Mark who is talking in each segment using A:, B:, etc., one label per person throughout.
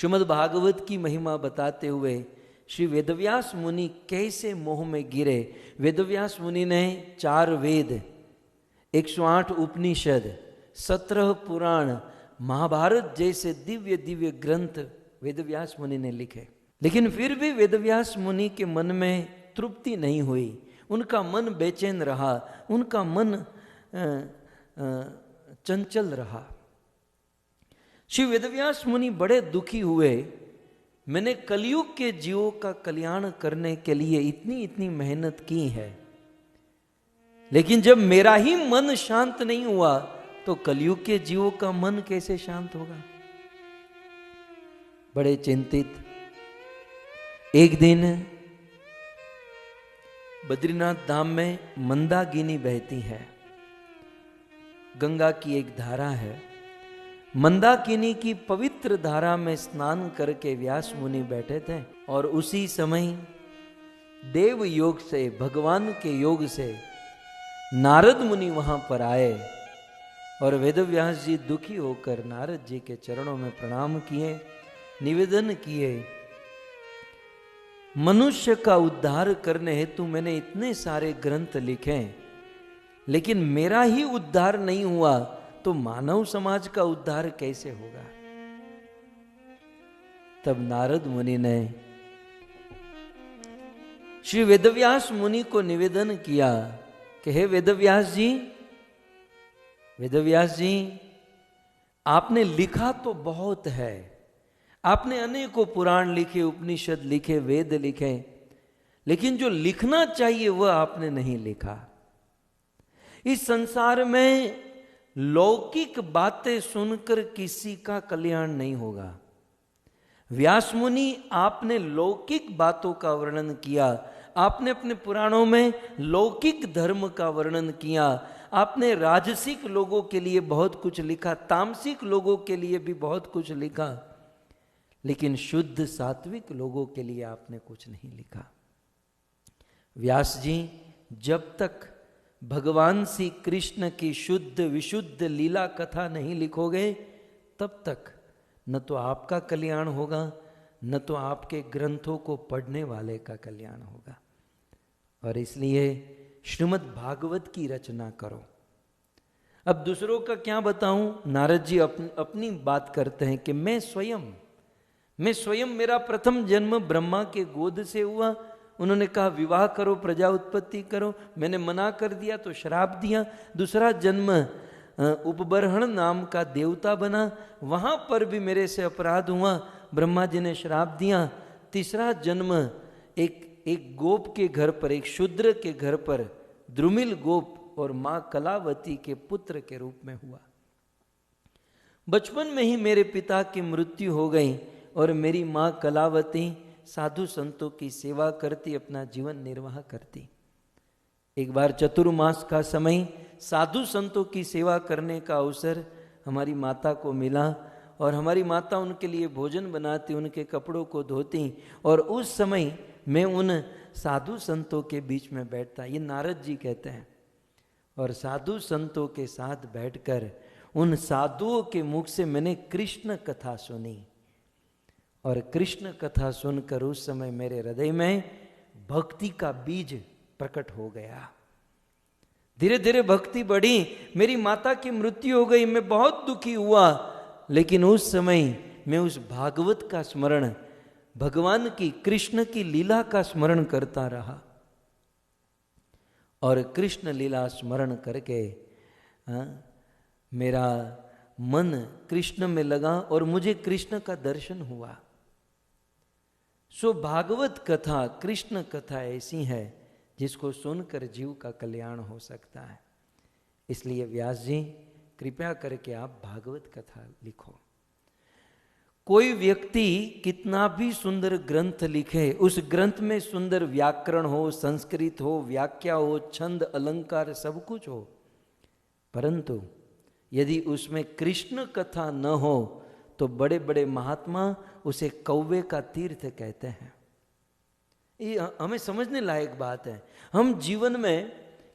A: श्रीमद् भागवत की महिमा बताते हुए श्री वेदव्यास मुनि कैसे मोह में गिरे। वेदव्यास मुनि ने 4 वेद, 108 उपनिषद, 17 पुराण, महाभारत जैसे दिव्य दिव्य ग्रंथ वेदव्यास मुनि ने लिखे, लेकिन फिर भी वेदव्यास मुनि के मन में तृप्ति नहीं हुई। उनका मन बेचैन रहा, उनका मन चंचल रहा। श्री वेदव्यास मुनि बड़े दुखी हुए। मैंने कलयुग के जीवों का कल्याण करने के लिए इतनी इतनी मेहनत की है, लेकिन जब मेरा ही मन शांत नहीं हुआ तो कलयुग के जीवों का मन कैसे शांत होगा। बड़े चिंतित। एक दिन बद्रीनाथ धाम में मंदाकिनी बहती है, गंगा की एक धारा है। मंदाकिनी की पवित्र धारा में स्नान करके व्यास मुनि बैठे थे और उसी समय देव योग से, भगवान के योग से नारद मुनि वहां पर आए और वेदव्यास जी दुखी होकर नारद जी के चरणों में प्रणाम किए, निवेदन किए, मनुष्य का उद्धार करने हेतु मैंने इतने सारे ग्रंथ लिखे, लेकिन मेरा ही उद्धार नहीं हुआ तो मानव समाज का उद्धार कैसे होगा। तब नारद मुनि ने श्री वेदव्यास मुनि को निवेदन किया कि हे वेदव्यास जी, वेदव्यास जी, आपने लिखा तो बहुत है, आपने अनेकों पुराण लिखे, उपनिषद लिखे, वेद लिखे, लेकिन जो लिखना चाहिए वह आपने नहीं लिखा। इस संसार में लौकिक बातें सुनकर किसी का कल्याण नहीं होगा। व्यास मुनि, आपने लौकिक बातों का वर्णन किया, आपने अपने पुराणों में लौकिक धर्म का वर्णन किया, आपने राजसिक लोगों के लिए बहुत कुछ लिखा, तामसिक लोगों के लिए भी बहुत कुछ लिखा, लेकिन शुद्ध सात्विक लोगों के लिए आपने कुछ नहीं लिखा। व्यास जी, जब तक भगवान श्री कृष्ण की शुद्ध विशुद्ध लीला कथा नहीं लिखोगे, तब तक न तो आपका कल्याण होगा, न तो आपके ग्रंथों को पढ़ने वाले का कल्याण होगा। और इसलिए श्रीमद् भागवत की रचना करो। अब दूसरों का क्या बताऊं। नारद जी अपनी बात करते हैं कि मैं स्वयं मेरा प्रथम जन्म ब्रह्मा के गोद से हुआ। उन्होंने कहा विवाह करो, प्रजा उत्पत्ति करो, मैंने मना कर दिया तो श्राप दिया। दूसरा जन्म उपबर्हण नाम का देवता बना, वहां पर भी मेरे से अपराध हुआ, ब्रह्मा जी ने श्राप दिया। तीसरा जन्म एक गोप के घर पर, एक शूद्र के घर पर, द्रुमिल गोप और मां कलावती के पुत्र के रूप में हुआ। बचपन में ही मेरे पिता की मृत्यु हो गई और मेरी मां कलावती साधु संतों की सेवा करती, अपना जीवन निर्वाह करती। एक बार चतुर्मास का समय साधु संतों की सेवा करने का अवसर हमारी माता को मिला और हमारी माता उनके लिए भोजन बनाती, उनके कपड़ों को धोती और उस समय मैं उन साधु संतों के बीच में बैठता। ये नारद जी कहते हैं। और साधु संतों के साथ बैठकर उन साधुओं के मुख से मैंने कृष्ण कथा सुनी और कृष्ण कथा सुनकर उस समय मेरे हृदय में भक्ति का बीज प्रकट हो गया। धीरे धीरे भक्ति बढ़ी। मेरी माता की मृत्यु हो गई, मैं बहुत दुखी हुआ, लेकिन उस समय मैं उस भागवत का स्मरण, भगवान की कृष्ण की लीला का स्मरण करता रहा और कृष्ण लीला स्मरण करके मेरा मन कृष्ण में लगा और मुझे कृष्ण का दर्शन हुआ। सो भागवत कथा, कृष्ण कथा ऐसी है जिसको सुनकर जीव का कल्याण हो सकता है। इसलिए व्यास जी, कृपया करके आप भागवत कथा लिखो। कोई व्यक्ति कितना भी सुंदर ग्रंथ लिखे, उस ग्रंथ में सुंदर व्याकरण हो, संस्कृत हो, व्याख्या हो, छंद अलंकार सब कुछ हो, परंतु यदि उसमें कृष्ण कथा न हो तो बड़े बड़े महात्मा उसे कौवे का तीर्थ कहते हैं। ये हमें समझने लायक बात है। हम जीवन में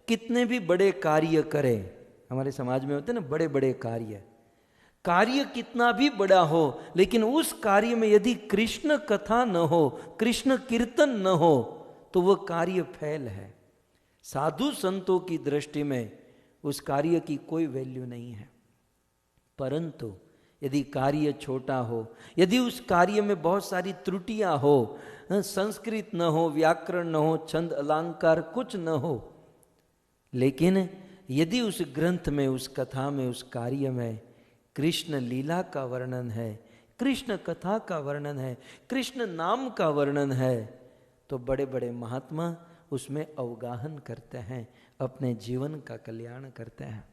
A: कितने भी बड़े कार्य करें, हमारे समाज में होते हैं ना बड़े बड़े कार्य, कार्य कितना भी बड़ा हो, लेकिन उस कार्य में यदि कृष्ण कथा न हो, कृष्ण कीर्तन न हो, तो वह कार्य फैल है। साधु संतों की दृष्टि में उस कार्य की कोई वैल्यू नहीं है। परंतु यदि कार्य छोटा हो, यदि उस कार्य में बहुत सारी त्रुटियां हो, संस्कृत न हो, व्याकरण न हो, छंद अलंकार कुछ न हो, लेकिन यदि उस ग्रंथ में, उस कथा में, उस कार्य में कृष्ण लीला का वर्णन है, कृष्ण कथा का वर्णन है, कृष्ण नाम का वर्णन है, तो बड़े बड़े महात्मा उसमें अवगाहन करते हैं, अपने जीवन का कल्याण करते हैं।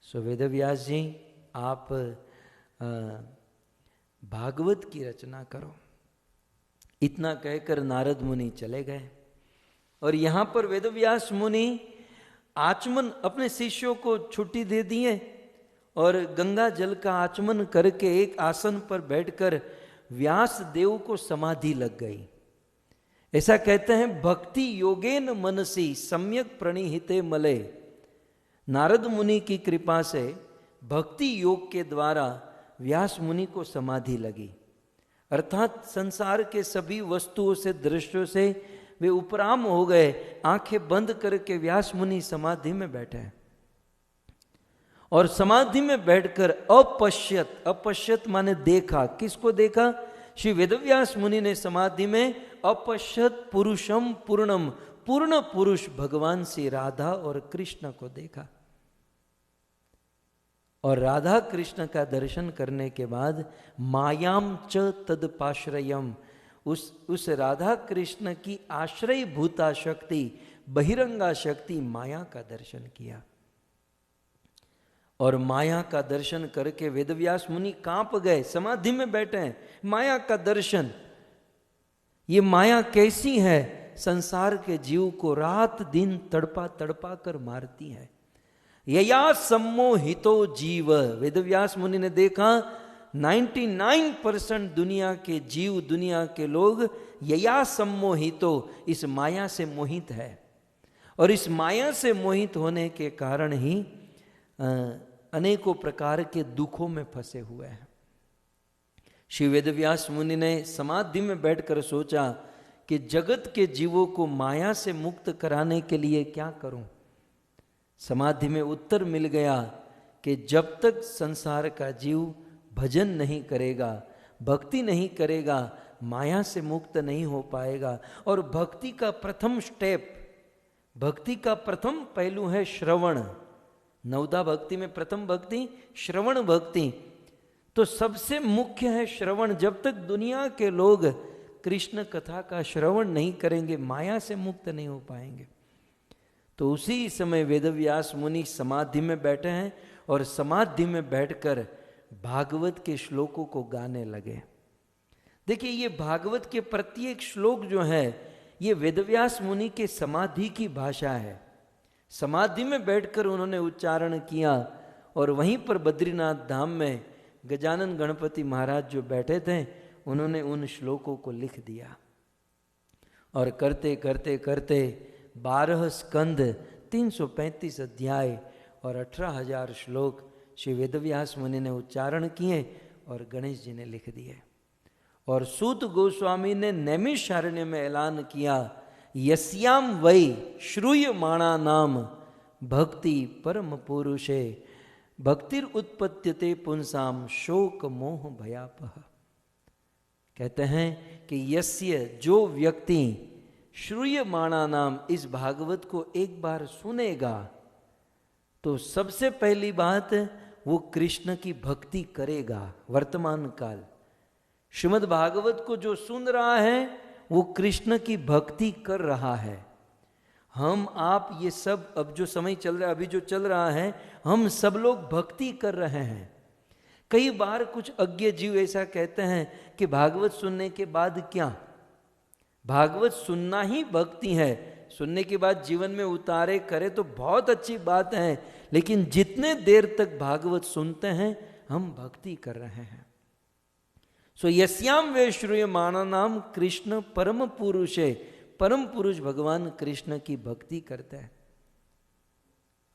A: सो वेदव्यास जी, आप भागवत की रचना करो। इतना कहकर नारद मुनि चले गए। और यहां पर वेदव्यास मुनि आचमन, अपने शिष्यों को छुट्टी दे दिए और गंगा जल का आचमन करके एक आसन पर बैठकर व्यास देव को समाधि लग गई। ऐसा कहते हैं, भक्ति योगेन मनसी सम्यक प्रणिहिते मले। नारद मुनि की कृपा से भक्ति योग के द्वारा व्यास मुनि को समाधि लगी, अर्थात संसार के सभी वस्तुओं से, दृश्यों से वे उपराम हो गए। आंखें बंद करके व्यास मुनि समाधि में बैठे और समाधि में बैठकर अपश्यत, अपश्यत माने देखा, किसको देखा? श्री वेदव्यास मुनि ने समाधि में अपश्यत पुरुषम पूर्णम, पूर्ण पुरुष भगवान श्री राधा और कृष्ण को देखा। और राधा कृष्ण का दर्शन करने के बाद मायाम च तदपाश्रयम, उस राधा कृष्ण की आश्रय भूता शक्ति, बहिरंगा शक्ति माया का दर्शन किया। और माया का दर्शन करके वेदव्यास मुनि कांप गए, समाधि में बैठे हैं, माया का दर्शन। ये माया कैसी है? संसार के जीव को रात दिन तड़पा तड़पा कर मारती है। यया सम्मोहितो जीव, वेदव्यास मुनि ने देखा 99% दुनिया के जीव, दुनिया के लोग यया सम्मोहितो, इस माया से मोहित है। और इस माया से मोहित होने के कारण ही अनेकों प्रकार के दुखों में फंसे हुए हैं। श्री वेदव्यास मुनि ने समाधि में बैठकर सोचा कि जगत के जीवों को माया से मुक्त कराने के लिए क्या करूं। समाधि में उत्तर मिल गया कि जब तक संसार का जीव भजन नहीं करेगा, भक्ति नहीं करेगा, माया से मुक्त नहीं हो पाएगा। और भक्ति का प्रथम स्टेप, भक्ति का प्रथम पहलू है श्रवण। नवदा भक्ति में प्रथम भक्ति श्रवण भक्ति, तो सबसे मुख्य है श्रवण। जब तक दुनिया के लोग कृष्ण कथा का श्रवण नहीं करेंगे, माया से मुक्त नहीं हो पाएंगे। तो उसी समय वेदव्यास मुनि समाधि में बैठे हैं और समाधि में बैठकर भागवत के श्लोकों को गाने लगे। देखिए, ये भागवत के प्रत्येक श्लोक जो है, ये वेदव्यास मुनि के समाधि की भाषा है। समाधि में बैठकर उन्होंने उच्चारण किया और वहीं पर बद्रीनाथ धाम में गजानन गणपति महाराज जो बैठे थे, उन्होंने उन श्लोकों को लिख दिया। और करते करते करते 12 स्कंद, 335 अध्याय और 18,000 श्लोक श्री वेदव्यास मुनि ने उच्चारण किए और गणेश जी ने लिख दिए। और सूत गोस्वामी ने नैमिषारण्य में ऐलान किया, यस्याम वै श्रूयमाणा नाम भक्ति परम पुरुषे भक्तिर उत्पत्त्यते पुंसाम शोक मोह भयापह। कहते हैं कि यस्य, जो व्यक्ति श्रूयमाणा नाम, इस भागवत को एक बार सुनेगा तो सबसे पहली बात वो कृष्ण की भक्ति करेगा। वर्तमान काल श्रीमद् भागवत को जो सुन रहा है वो कृष्ण की भक्ति कर रहा है। हम आप ये सब अब जो समय चल रहा है, अभी जो चल रहा है, हम सब लोग भक्ति कर रहे हैं। कई बार कुछ अज्ञ जीव ऐसा कहते हैं कि भागवत सुनने के बाद क्या, भागवत सुनना ही भक्ति है, सुनने के बाद जीवन में उतारे करे तो बहुत अच्छी बात है, लेकिन जितने देर तक भागवत सुनते हैं हम भक्ति कर रहे हैं। सो यस्याम वे श्रूयमाणा नाम कृष्ण परम पुरुषे, परम पुरुष भगवान कृष्ण की भक्ति करते हैं।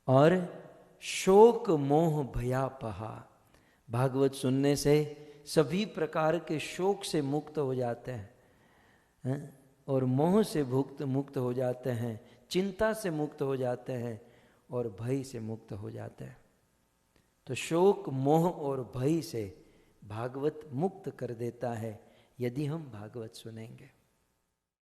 A: और शोक मोह भयापहा, भागवत सुनने से सभी प्रकार के शोक से मुक्त हो जाते हैं, और मोह से मुक्त हो जाते हैं, चिंता से मुक्त हो जाते हैं और भय से मुक्त हो जाते हैं। तो शोक, मोह और भय से भागवत मुक्त कर देता है यदि हम भागवत सुनेंगे।